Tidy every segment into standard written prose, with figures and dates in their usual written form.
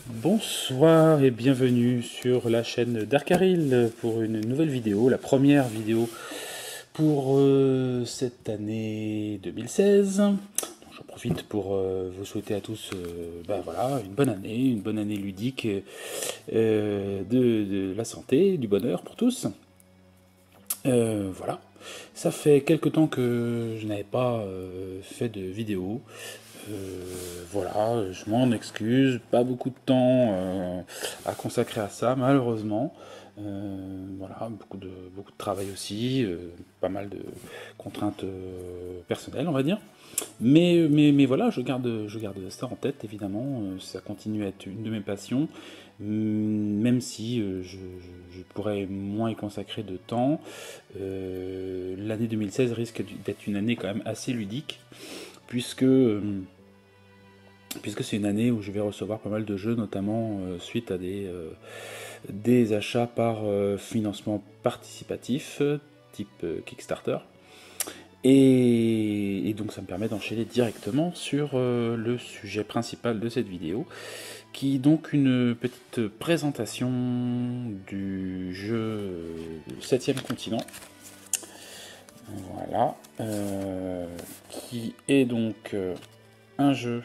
Bonsoir et bienvenue sur la chaîne Darkaril pour une nouvelle vidéo, la première vidéo pour cette année 2016. Donc, j'en profite pour vous souhaiter à tous voilà, une bonne année ludique, de la santé, du bonheur pour tous. Voilà, ça fait quelque temps que je n'avais pas fait de vidéo. Voilà, je m'en excuse, pas beaucoup de temps à consacrer à ça, malheureusement. Voilà, beaucoup de travail aussi, pas mal de contraintes personnelles, on va dire. Mais voilà, je garde ça en tête, évidemment. Ça continue à être une de mes passions, même si je pourrais moins y consacrer de temps. L'année 2016 risque d'être une année quand même assez ludique, puisque c'est une année où je vais recevoir pas mal de jeux, notamment suite à des achats par financement participatif, type Kickstarter. Et donc ça me permet d'enchaîner directement sur le sujet principal de cette vidéo, qui est donc une petite présentation du jeu 7ème continent. Voilà. Qui est donc un jeu.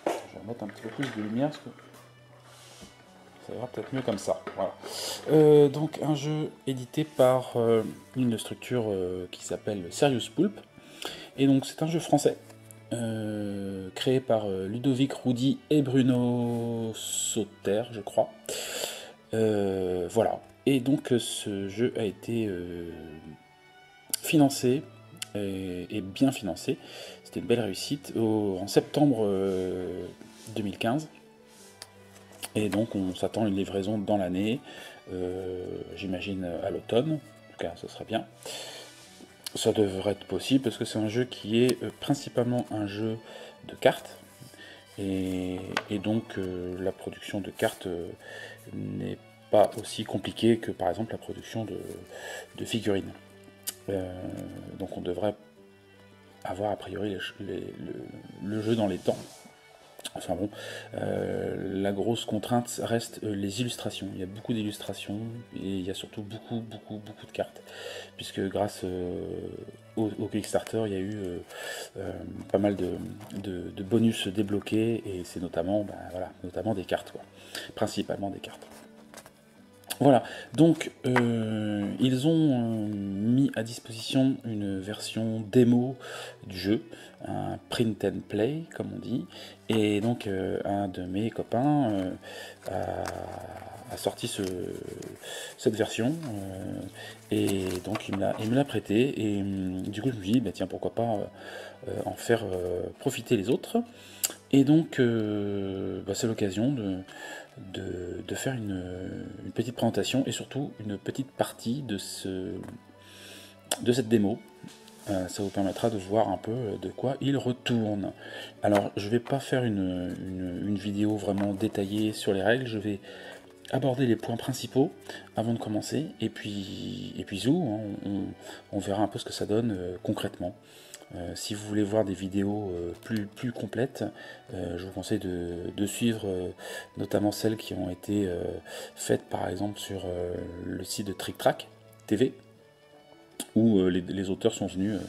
Je vais remettre un petit peu plus de lumière parce que ça ira peut-être mieux comme ça. Voilà. Donc un jeu édité par une structure qui s'appelle Serious Poulp. Et donc c'est un jeu français créé par Ludovic Roudy et Bruno Sauter, je crois. Voilà. Et donc ce jeu a été financé et bien financé. C'était une belle réussite en septembre 2015. Et donc on s'attend à une livraison dans l'année, j'imagine à l'automne, en tout cas ce serait bien. Ça devrait être possible parce que c'est un jeu qui est principalement un jeu de cartes. Et donc la production de cartes n'est pas aussi compliquée que par exemple la production de figurines. Donc on devrait avoir a priori le jeu dans les temps. Enfin bon, la grosse contrainte reste les illustrations. Il y a beaucoup d'illustrations et il y a surtout beaucoup de cartes. Puisque grâce au Kickstarter, il y a eu pas mal de bonus débloqués et c'est notamment, voilà, notamment des cartes, quoi. Principalement des cartes. Voilà, donc ils ont mis à disposition une version démo du jeu, un print and play comme on dit, et donc un de mes copains a sorti cette version, et donc il me l'a prêté, et du coup je me suis dit, bah, tiens, pourquoi pas en faire profiter les autres, et donc c'est l'occasion de faire une petite présentation et surtout une petite partie de cette démo. Ça vous permettra de voir un peu de quoi il retourne. Alors je vais pas faire une vidéo vraiment détaillée sur les règles, je vais aborder les points principaux avant de commencer, et puis zou, hein, on verra un peu ce que ça donne concrètement. Si vous voulez voir des vidéos plus complètes, je vous conseille de suivre notamment celles qui ont été faites par exemple sur le site de Trick Track TV, où les auteurs sont venus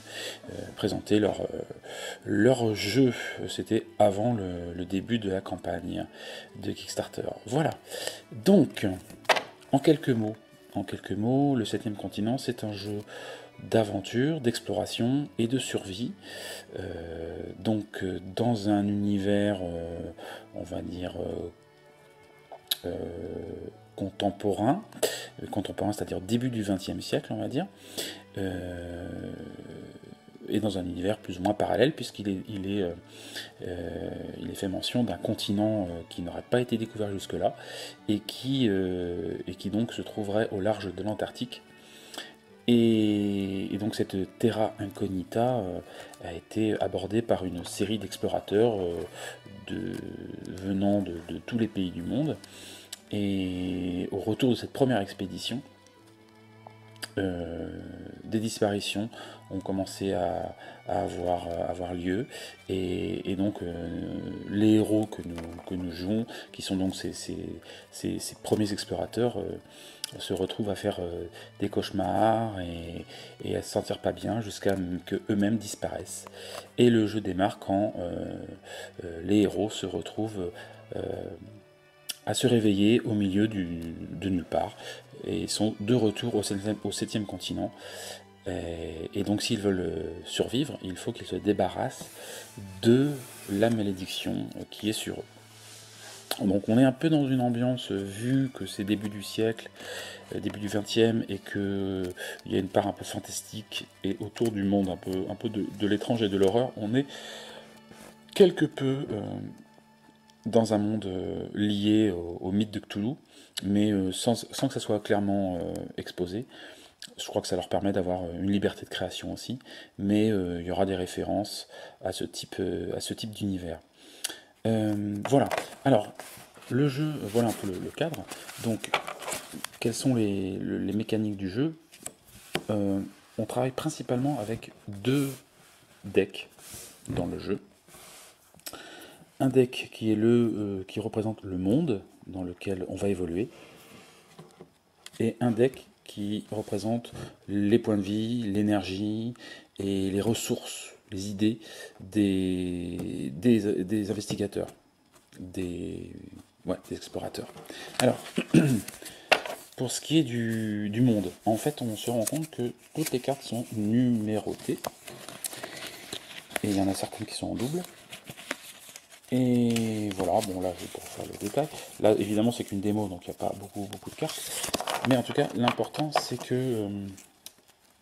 présenter leur jeu. C'était avant le début de la campagne de Kickstarter. Voilà. Donc, en quelques mots, le 7ème continent, c'est un jeu d'aventure, d'exploration et de survie. Donc dans un univers, on va dire, contemporain, c'est-à-dire début du XXe siècle, on va dire, et dans un univers plus ou moins parallèle, puisqu'il est fait mention d'un continent qui n'aurait pas été découvert jusque-là, et qui donc se trouverait au large de l'Antarctique. Et donc cette Terra Incognita a été abordée par une série d'explorateurs venant de tous les pays du monde. Et au retour de cette première expédition, des disparitions ont commencé à avoir lieu, et donc les héros que nous jouons, qui sont donc ces premiers explorateurs, se retrouvent à faire des cauchemars et à se sentir pas bien jusqu'à que eux-mêmes disparaissent. Et le jeu démarre quand les héros se retrouvent à se réveiller au milieu de nulle part, et sont de retour au septième continent. Et donc s'ils veulent survivre, il faut qu'ils se débarrassent de la malédiction qui est sur eux. Donc on est un peu dans une ambiance, vu que c'est début du siècle, début du 20e, et qu'il y a une part un peu fantastique, et autour du monde un peu de l'étrange et de l'horreur, on est quelque peu dans un monde lié au mythe de Cthulhu, mais sans que ça soit clairement exposé. Je crois que ça leur permet d'avoir une liberté de création aussi, mais il y aura des références à ce type d'univers. Voilà. Alors, le jeu, voilà un peu le cadre. Donc, quelles sont les mécaniques du jeu? On travaille principalement avec 2 decks dans le jeu. Un deck qui est qui représente le monde dans lequel on va évoluer, et un deck qui représente les points de vie, l'énergie et les ressources, les idées des investigateurs, des explorateurs. Alors, pour ce qui est du monde, en fait, on se rend compte que toutes les cartes sont numérotées, et il y en a certaines qui sont en double. Et voilà, bon là, je vais pour faire le détail. Là, évidemment, c'est qu'une démo, donc il n'y a pas beaucoup de cartes. Mais en tout cas, l'important, c'est que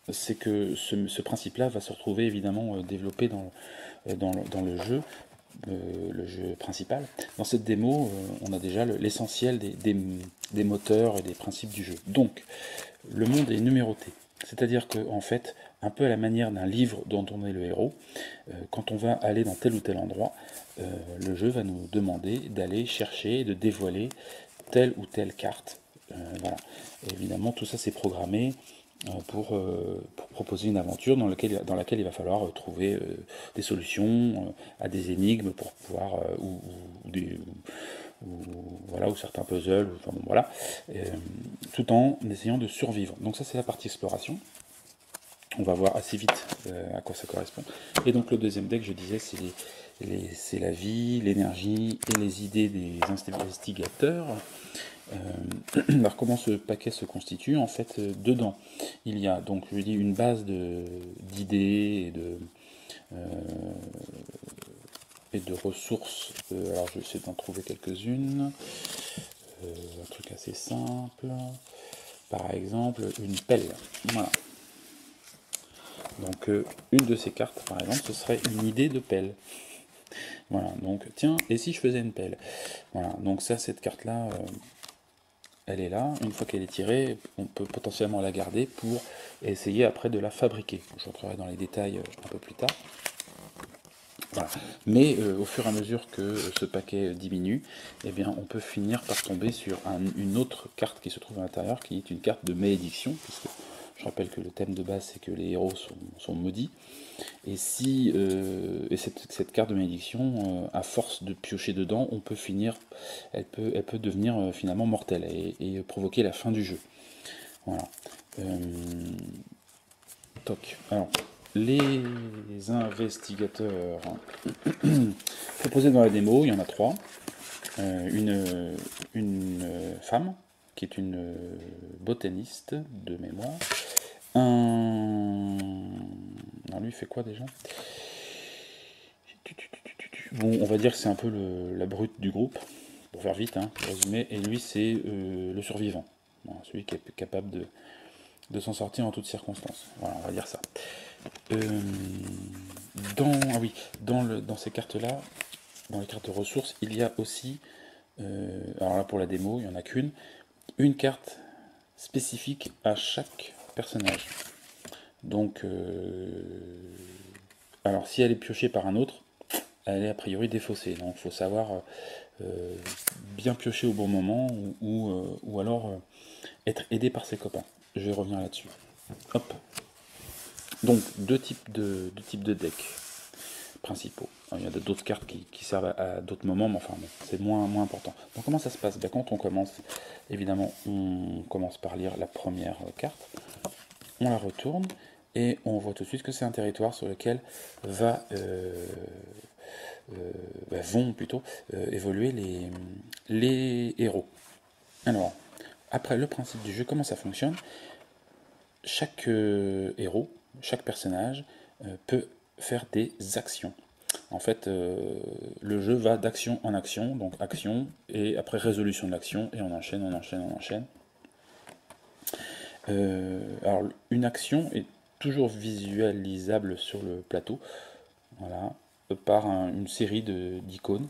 ce principe-là va se retrouver évidemment développé dans le jeu principal. Dans cette démo, on a déjà l'essentiel des moteurs et des principes du jeu. Donc, le monde est numéroté. C'est-à-dire que, en fait, un peu à la manière d'un livre dont on est le héros, quand on va aller dans tel ou tel endroit, le jeu va nous demander d'aller chercher et de dévoiler telle ou telle carte. Voilà. Et évidemment, tout ça c'est programmé pour proposer une aventure dans laquelle il va falloir trouver des solutions à des énigmes pour pouvoir ou certains puzzles, enfin bon, voilà, tout en essayant de survivre. Donc ça c'est la partie exploration. On va voir assez vite à quoi ça correspond. Et donc le deuxième deck, je disais, c'est la vie, l'énergie et les idées des investigateurs. Alors comment ce paquet se constitue? En fait, dedans, il y a donc, je dis, une base d'idées et de ressources. Alors je vais essayer d'en trouver quelques-unes. Un truc assez simple. Par exemple, une pelle. Voilà. Donc une de ces cartes, par exemple, ce serait une idée de pelle. Voilà, donc tiens, et si je faisais une pelle? Voilà, donc ça, cette carte-là, elle est là. Une fois qu'elle est tirée, on peut potentiellement la garder pour essayer après de la fabriquer. Je rentrerai dans les détails un peu plus tard. Voilà. Mais au fur et à mesure que ce paquet diminue, eh bien, on peut finir par tomber sur une autre carte qui se trouve à l'intérieur, qui est une carte de malédiction, puisque je rappelle que le thème de base, c'est que les héros sont maudits. Et cette carte de malédiction, à force de piocher dedans, elle peut devenir finalement mortelle et provoquer la fin du jeu. Voilà. Toc. Alors, les investigateurs proposés dans la démo, il y en a 3. Une femme, qui est une botaniste de mémoire. Alors lui, il fait quoi déjà? Bon, on va dire que c'est un peu la brute du groupe, pour faire vite, hein, pour résumer. Et lui, c'est le survivant. Voilà, celui qui est capable de s'en sortir en toutes circonstances. Voilà, on va dire ça. Dans ces cartes-là, dans les cartes de ressources, il y a aussi, alors là pour la démo, il n'y en a qu'une, une carte spécifique à chaque personnage. Donc, alors si elle est piochée par un autre, elle est a priori défaussée. Donc il faut savoir bien piocher au bon moment ou alors être aidé par ses copains. Je vais revenir là-dessus. Hop. Donc deux types de decks principaux. Alors, il y a d'autres cartes qui servent à d'autres moments, mais enfin bon, c'est moins important. Donc comment ça se passe? Ben, quand on commence, évidemment, on commence par lire la première carte, on la retourne, et on voit tout de suite que c'est un territoire sur lequel vont plutôt évoluer les héros. Alors, après le principe du jeu, comment ça fonctionne? Chaque héros, chaque personnage peut faire des actions. En fait, le jeu va d'action en action, donc action, et après résolution de l'action, et on enchaîne, on enchaîne, on enchaîne. Alors, une action est toujours visualisable sur le plateau, voilà, par une série d'icônes.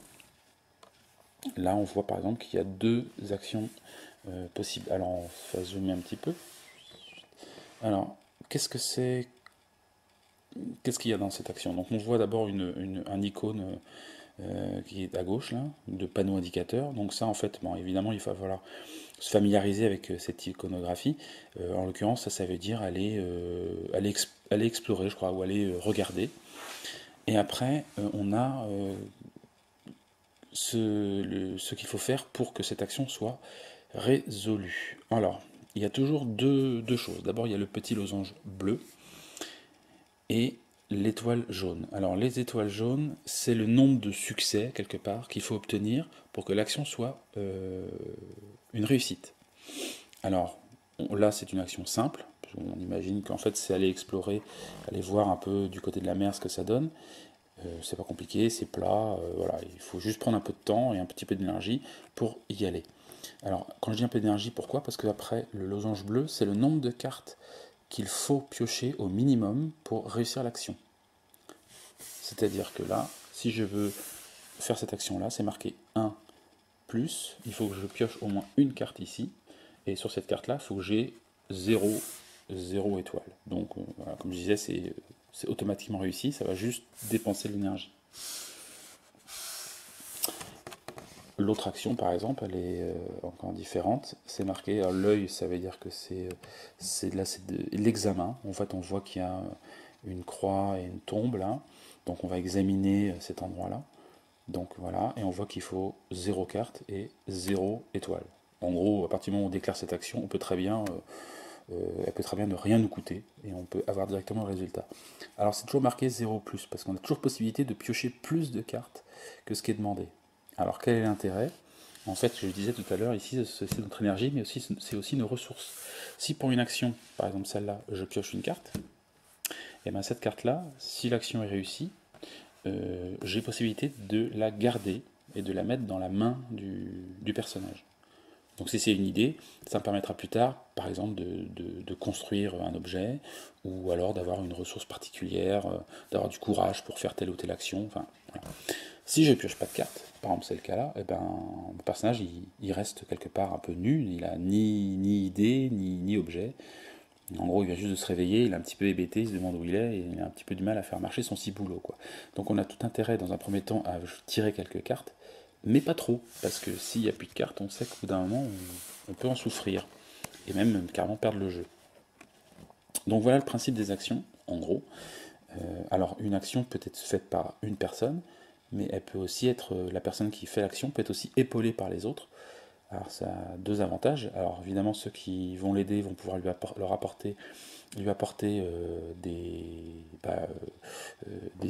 Là, on voit par exemple qu'il y a deux actions possibles. Alors, on va zoomer un petit peu. Alors, qu'est-ce qu'il y a dans cette action? Donc, on voit d'abord un icône qui est à gauche, là, de panneau indicateur. Donc ça, en fait, bon, évidemment, il va falloir se familiariser avec cette iconographie. En l'occurrence, ça veut dire aller explorer, je crois, ou aller regarder. Et après, on a ce qu'il faut faire pour que cette action soit résolue. Alors, il y a toujours deux choses. D'abord, il y a le petit losange bleu et l'étoile jaune. Alors, les étoiles jaunes, c'est le nombre de succès, quelque part, qu'il faut obtenir pour que l'action soit une réussite. Alors, là, c'est une action simple. On imagine qu'en fait, c'est aller explorer, aller voir un peu du côté de la mer ce que ça donne. C'est pas compliqué, c'est plat, voilà, il faut juste prendre un peu de temps et un petit peu d'énergie pour y aller. Alors, quand je dis un peu d'énergie, pourquoi? Parce que après, le losange bleu, c'est le nombre de cartes qu'il faut piocher au minimum pour réussir l'action. C'est-à-dire que là, si je veux faire cette action-là, c'est marqué 1 plus, il faut que je pioche au moins une carte ici, et sur cette carte-là, il faut que j'ai 0 étoile. Donc, voilà, comme je disais, c'est automatiquement réussi, ça va juste dépenser l'énergie. L'autre action, par exemple, elle est encore différente. C'est marqué, l'œil, ça veut dire que c'est de l'examen. En fait, on voit qu'il y a une croix et une tombe là. Donc, on va examiner cet endroit-là. Donc, voilà. Et on voit qu'il faut 0 carte et 0 étoile. En gros, à partir du moment où on déclare cette action, elle peut très bien ne rien nous coûter et on peut avoir directement le résultat. Alors, c'est toujours marqué 0+, parce qu'on a toujours possibilité de piocher plus de cartes que ce qui est demandé. Alors quel est l'intérêt? En fait, je le disais tout à l'heure, ici c'est notre énergie, mais aussi c'est aussi nos ressources. Si pour une action, par exemple celle-là, je pioche une carte, et bien cette carte-là, si l'action est réussie, j'ai possibilité de la garder et de la mettre dans la main du personnage. Donc si c'est une idée, ça me permettra plus tard, par exemple, de construire un objet, ou alors d'avoir une ressource particulière, d'avoir du courage pour faire telle ou telle action. Enfin, voilà. Si je ne pioche pas de carte, par exemple c'est le cas là, et ben, mon personnage il reste quelque part un peu nul, il a ni idée, ni objet. En gros, il vient juste de se réveiller, il est un petit peu hébété, il se demande où il est, et il a un petit peu du mal à faire marcher son ciboulot, quoi. Donc on a tout intérêt, dans un premier temps, à tirer quelques cartes, mais pas trop, parce que s'il n'y a plus de cartes, on sait qu'au bout d'un moment, on peut en souffrir, et même carrément perdre le jeu. Donc voilà le principe des actions, en gros. Alors une action peut être faite par une personne, mais elle peut aussi être, la personne qui fait l'action peut être aussi épaulée par les autres. Alors ça a deux avantages. Alors évidemment ceux qui vont l'aider vont pouvoir lui apporter des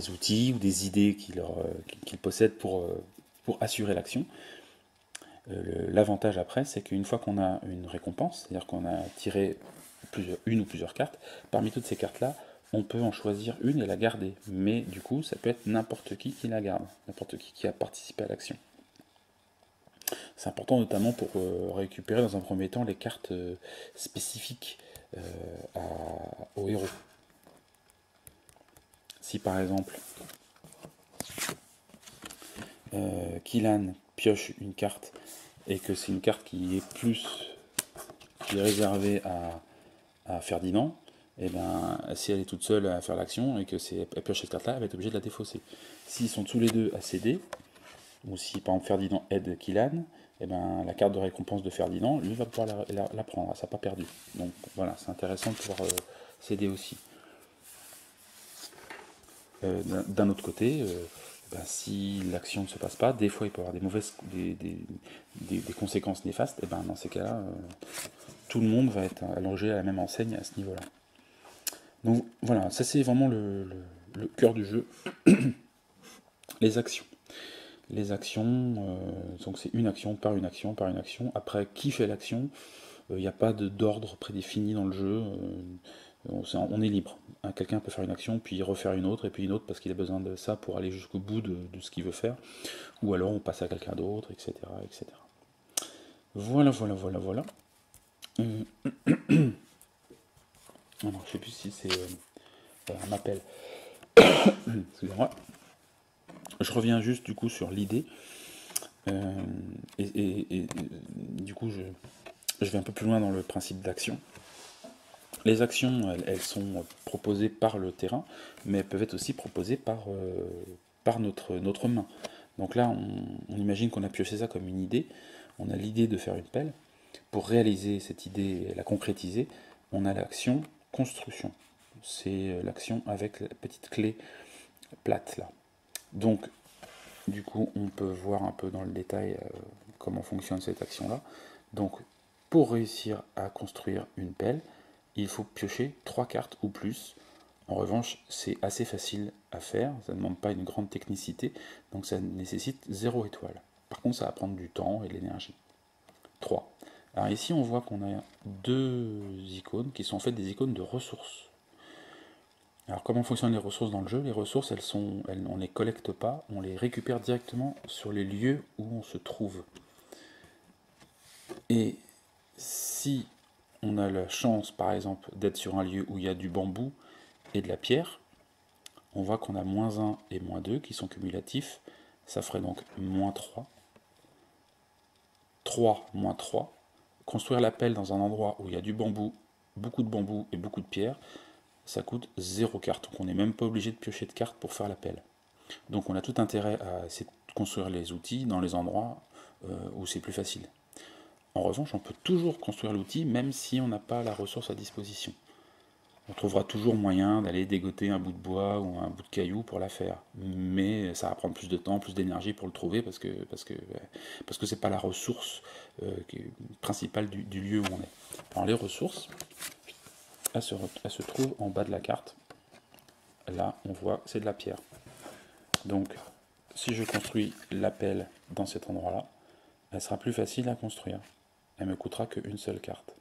outils ou des idées qu'il possède pour assurer l'action. L'avantage après, c'est qu'une fois qu'on a une récompense, c'est-à-dire qu'on a tiré une ou plusieurs cartes, parmi toutes ces cartes-là, on peut en choisir une et la garder. Mais du coup, ça peut être n'importe qui la garde, n'importe qui a participé à l'action. C'est important notamment pour récupérer dans un premier temps les cartes spécifiques aux héros. Si par exemple, Killan pioche une carte et que c'est une carte qui est réservée à Ferdinand, et ben si elle est toute seule à faire l'action et que elle pioche cette carte là, elle va être obligée de la défausser. S'ils sont tous les deux à céder, ou si par exemple Ferdinand aide Kylian, et ben, la carte de récompense de Ferdinand, lui va pouvoir la prendre, ça n'a pas perdu. Donc voilà, c'est intéressant de pouvoir s'aider aussi. D'un autre côté, ben, si l'action ne se passe pas, des fois il peut y avoir des conséquences néfastes, et ben, dans ces cas-là, tout le monde va être allongé à la même enseigne à ce niveau-là. Donc voilà, ça c'est vraiment le cœur du jeu. Les actions. Les actions, donc c'est une action par une action par une action. Après, qui fait l'action? Il n'y a pas d'ordre prédéfini dans le jeu. On est libre. Quelqu'un peut faire une action, puis refaire une autre, et puis une autre parce qu'il a besoin de ça pour aller jusqu'au bout de ce qu'il veut faire. Ou alors on passe à quelqu'un d'autre, etc., etc. Voilà, voilà, voilà, voilà. Alors, je sais plus si c'est un appel. Excusez-moi. Je reviens juste du coup sur l'idée. Et du coup, je vais un peu plus loin dans le principe d'action. Les actions, elles sont proposées par le terrain, mais elles peuvent être aussi proposées par notre main. Donc là, on imagine qu'on a pioché ça comme une idée. On a l'idée de faire une pelle. Pour réaliser cette idée et la concrétiser, on a l'action construction. C'est l'action avec la petite clé plate là. Donc, du coup, on peut voir un peu dans le détail comment fonctionne cette action-là. Donc, pour réussir à construire une pelle, il faut piocher 3 cartes ou plus. En revanche, c'est assez facile à faire, ça ne demande pas une grande technicité, donc ça nécessite 0 étoile. Par contre, ça va prendre du temps et de l'énergie. 3. Alors ici, on voit qu'on a 2 icônes qui sont en fait des icônes de ressources. Alors comment fonctionnent les ressources dans le jeu? Les ressources, on ne les collecte pas, on les récupère directement sur les lieux où on se trouve. Et si on a la chance, par exemple, d'être sur un lieu où il y a du bambou et de la pierre, on voit qu'on a -1 et -2 qui sont cumulatifs, ça ferait donc -3. 3, -3. Construire la pelle dans un endroit où il y a du bambou, beaucoup de bambou et beaucoup de pierre, ça coûte 0 carte. Donc on n'est même pas obligé de piocher de cartes pour faire la pelle. Donc on a tout intérêt à essayer de construire les outils dans les endroits où c'est plus facile. En revanche, on peut toujours construire l'outil même si on n'a pas la ressource à disposition. On trouvera toujours moyen d'aller dégoter un bout de bois ou un bout de caillou pour la faire. Mais ça va prendre plus de temps, plus d'énergie pour le trouver parce que c'est pas la ressource principale du lieu où on est. Alors les ressources, elles se trouvent en bas de la carte. Là, on voit c'est de la pierre. Donc, si je construis la pelle dans cet endroit-là, elle sera plus facile à construire. Elle me coûtera qu'une seule carte.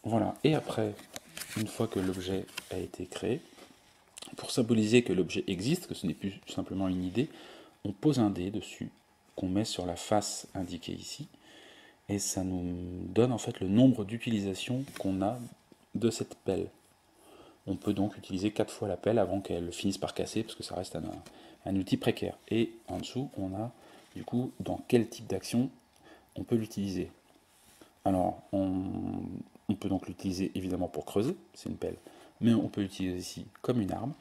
Voilà, et après, une fois que l'objet a été créé, pour symboliser que l'objet existe, que ce n'est plus simplement une idée, on pose un dé dessus, qu'on met sur la face indiquée ici, et ça nous donne en fait le nombre d'utilisations qu'on a de cette pelle. On peut donc utiliser 4 fois la pelle avant qu'elle finisse par casser, parce que ça reste un outil précaire. Et en dessous, on a du coup dans quel type d'action on peut l'utiliser. Alors, on peut donc l'utiliser évidemment pour creuser, c'est une pelle, mais on peut l'utiliser aussi comme une arme,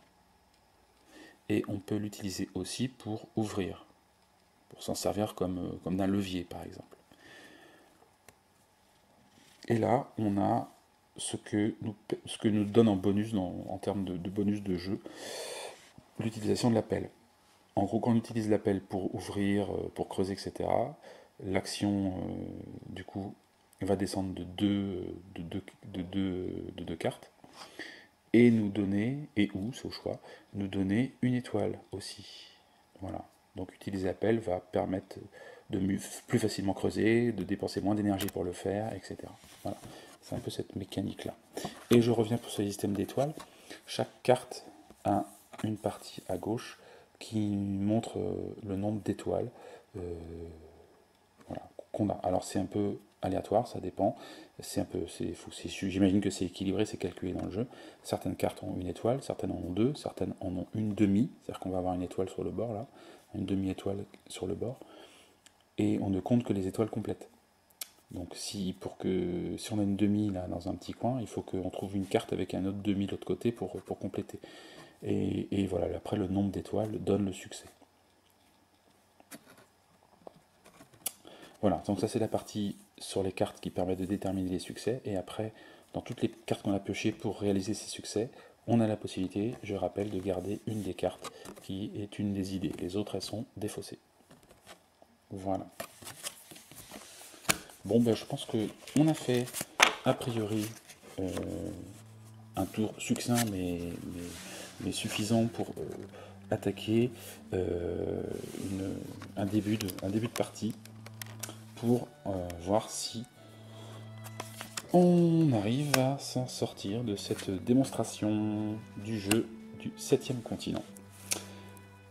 et on peut l'utiliser aussi pour ouvrir, pour s'en servir comme d'un levier par exemple. Et là, on a ce que nous donne en bonus, en termes de bonus de jeu, l'utilisation de la pelle. En gros, quand on utilise la pelle pour ouvrir, pour creuser, etc., l'action, du coup, va descendre de deux cartes, et nous donner, et où, c'est au choix, nous donner une étoile aussi. Voilà. Donc utiliser la pelle va permettre de plus facilement creuser, de dépenser moins d'énergie pour le faire, etc. Voilà. C'est un peu cette mécanique-là. Et je reviens pour ce système d'étoiles. Chaque carte a une partie à gauche qui montre le nombre d'étoiles voilà, qu'on a. Alors c'est un peu aléatoire, ça dépend. J'imagine que c'est équilibré, c'est calculé dans le jeu. Certaines cartes ont une étoile, certaines en ont deux, certaines en ont une demi, c'est-à-dire qu'on va avoir une étoile sur le bord là, une demi-étoile sur le bord, et on ne compte que les étoiles complètes. Donc si on a une demi là dans un petit coin, il faut qu'on trouve une carte avec un autre demi de l'autre côté pour compléter. Et voilà, après le nombre d'étoiles donne le succès. Voilà, donc ça c'est la partie sur les cartes qui permet de déterminer les succès, et après, dans toutes les cartes qu'on a piochées pour réaliser ces succès, on a la possibilité, je rappelle, de garder une des cartes qui est une des idées. Les autres, elles sont défaussées. Voilà. Bon, ben, je pense qu'on a fait, a priori, un tour succinct, mais suffisant pour attaquer un début de partie, pour voir si on arrive à s'en sortir de cette démonstration du jeu du 7e continent.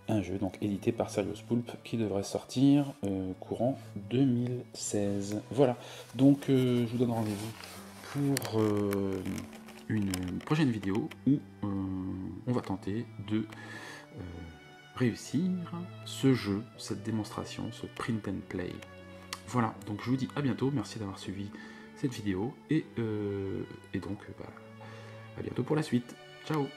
Un jeu donc édité par Serious Poulp qui devrait sortir courant 2016. Voilà, donc je vous donne rendez-vous pour une prochaine vidéo où on va tenter de réussir ce jeu, cette démonstration, ce print and play. Voilà, donc je vous dis à bientôt, merci d'avoir suivi cette vidéo, et donc à bientôt pour la suite. Ciao.